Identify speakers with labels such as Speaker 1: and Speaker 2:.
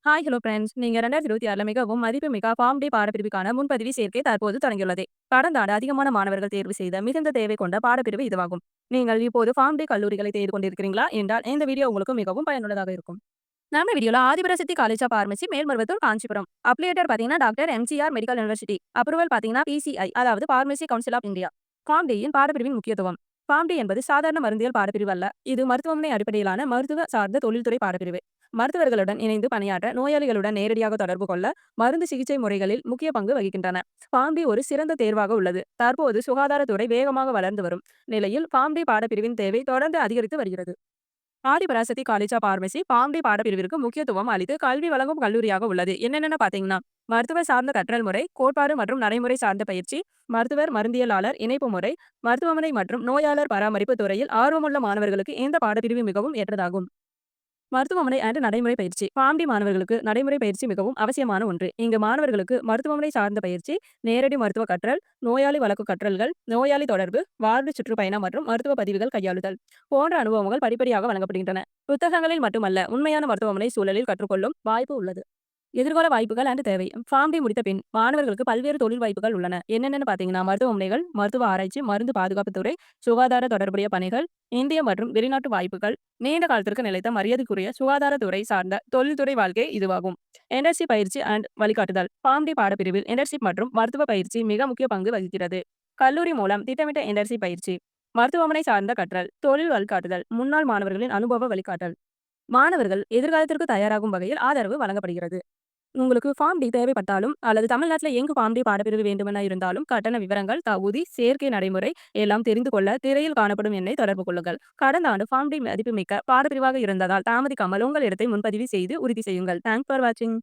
Speaker 1: Hi hello friends. நீங்க 2026ல மிகவும் மதிப்புமிக்க ஃபார்ம் டி பாடப்பிரிவுக்கான முன்பதிவு சேர்க்கை தற்போது தொடங்கியுள்ளது. கடந்த ஆண்டு அதிகமான மாணவர்கள் தேர்வு செய்த மிகுந்த தேவை கொண்ட பாடப்பிரிவு இதுவாகும். நீங்கள் இப்போது ஃபார்ம் டி கல்லூரிகளை தேடிக் கொண்டிருக்கிறீங்களா என்றால் இந்த வீடியோ உங்களுக்கு மிகவும் பயனுள்ளதாக இருக்கும். நம்ம வீடியோல Adhiparasakthi college of pharmacy Melmaruvathur Kanchipuram. அப்ளிகேட்டர் பாத்தீங்கன்னா doctor MGR medical university. Approval பாத்தீங்கன்னா பிசிஐ அதாவது pharmacy council of India. Pharm டியின் பாடப்பிரிவின் முக்கியத்துவம். ஃபார்ம் டி என்பது சாதாரண மருந்தியல் பாடப்பிரிவு அல்ல. இது மருத்துவமனை அடிப்படையிலான மருத்துவ சார்ந்த தொழில்துறை பாடப்பிரிவு. மருத்துவர்களுடன் இணைந்து பணியாற்ற, நோயாளிகளுடன் நேரடியாக தொடர்பு கொள்ள, மருந்து சிகிச்சை முறைகளில் முக்கிய பங்கு வகிக்கின்றன. ஃபார்ம் டி ஒரு சிறந்த தேர்வாக உள்ளது. தற்போது சுகாதாரத்துறை வேகமாக வளர்ந்து வரும் நிலையில் ஃபார்ம் டி பாடப்பிரிவின் தேவை தொடர்ந்து அதிகரித்து வருகிறது. Adhiparasakthi college of pharmacy pharm D பாடப்பிரிவிற்கு முக்கியத்துவம் அளித்து கல்வி வழங்கும் கல்லூரியாக உள்ளது. என்னென்ன பாத்தீங்கன்னா, மருத்துவ சார்ந்த கற்றல் முறை, கோட்பாடு மற்றும் நடைமுறை சார்ந்த பயிற்சி, மருத்துவர் மருந்தியலாளர் இணைப்பு முறை, மருத்துவமனை மற்றும் நோயாளர் பராமரிப்பு துறையில் ஆர்வமுள்ள மாணவர்களுக்கு இந்த பாடப்பிரிவு மிகவும் ஏற்றதாகும். மருத்துவமனை அண்ட் நடைமுறை பயிற்சி. ஃபார்ம் டி மாணவர்களுக்கு நடைமுறை பயிற்சி மிகவும் அவசியமான ஒன்று. இங்கு மாணவர்களுக்கு மருத்துவமனை சார்ந்த பயிற்சி, நேரடி மருத்துவ கற்றல், நோயாளி வழக்கு கற்றல்கள், நோயாளி தொடர்பு, வார்டு சுற்றுப்பயணம் மற்றும் மருத்துவ பதிவுகள் கையாளுதல் போன்ற அனுபவங்கள் படிப்படியாக வழங்கப்படுகின்றன. புத்தகங்களில் மட்டுமல்ல, உண்மையான மருத்துவமனை சூழலில் கற்றுக்கொள்ளும் வாய்ப்பு உள்ளது. எதிர்கால வாய்ப்புகள் அண்ட் தேவை. ஃபார்ம் டி முடித்த பின் மாணவர்களுக்கு பல்வேறு தொழில் வாய்ப்புகள் உள்ளன. என்னென்னு பார்த்தீங்கன்னா, மருத்துவமனைகள், மருத்துவ ஆராய்ச்சி, மருந்து பாதுகாப்பு துறை, சுகாதார தொடர்புடைய பணிகள், இந்திய மற்றும் வெளிநாட்டு வாய்ப்புகள், நீண்ட காலத்திற்கு நிலைத்த மரியாதைக்குரிய சுகாதாரத்துறை சார்ந்த தொழில்துறை வாழ்க்கை இதுவாகும். என்டர்ன்ஷிப் பயிற்சி அண்ட் வழிகாட்டுதல். ஃபார்ம் டி பாடப்பிரிவில் என்டர்ன்ஷிப் மற்றும் மருத்துவ பயிற்சி மிக முக்கிய பங்கு வகிக்கிறது. கல்லூரி மூலம் திட்டமிட்ட என்டர்ன்ஷிப் பயிற்சி, மருத்துவமனை சார்ந்த கற்றல், தொழில் வழிகாட்டுதல், முன்னாள் மாணவர்களின் அனுபவ வழிகாட்டல். மாணவர்கள் எதிர்காலத்திற்கு தயாராகும் வகையில் ஆதரவு வழங்கப்படுகிறது. உங்களுக்கு ஃபார்ம் டி தேவைப்பட்டாலும் அல்லது தமிழ்நாட்டில் எங்கு ஃபார்ம் டி பாடப்பிரிவு வேண்டுமென இருந்தாலும் கட்டண விவரங்கள், தகுதி, சேர்க்கை நடைமுறை எல்லாம் தெரிந்து கொள்ள திரையில் காணப்படும் எண்ணை தொடர்பு கொள்ளுங்கள். கடந்த ஆண்டு ஃபார்ம் டி மதிப்புமிக்க பாடப்பிரிவாக இருந்ததால் தாமதிக்காமல் உங்கள் இடத்தை முன்பதிவு செய்து உறுதி செய்யுங்கள். தேங்க்ஸ் ஃபார் வாட்சிங்.